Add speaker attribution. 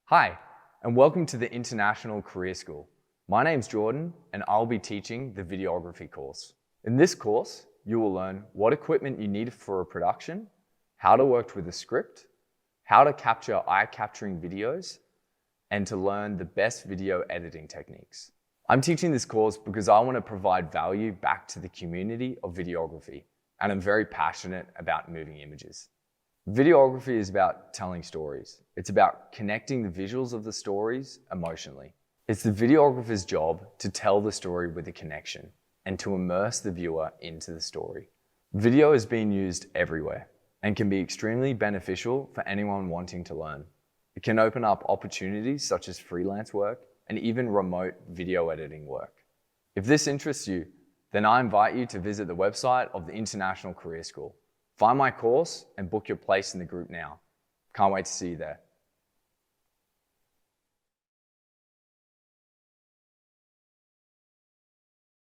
Speaker 1: Hi, and welcome to the International Career School. My name's Jordan, and I'll be teaching the videography course. In this course, you will learn what equipment you need for a production, how to work with a script, how to capture eye-capturing videos, and to learn the best video editing techniques. I'm teaching this course because I want to provide value back to the community of videography, and I'm very passionate about moving images. Videography is about telling stories. It's about connecting the visuals of the stories emotionally. It's the videographer's job to tell the story with a connection and to immerse the viewer into the story. Video is being used everywhere and can be extremely beneficial for anyone wanting to learn. It can open up opportunities such as freelance work and even remote video editing work. If this interests you, then I invite you to visit the website of the International Career School. Find my course and book your place in the group now. Can't wait to see you there.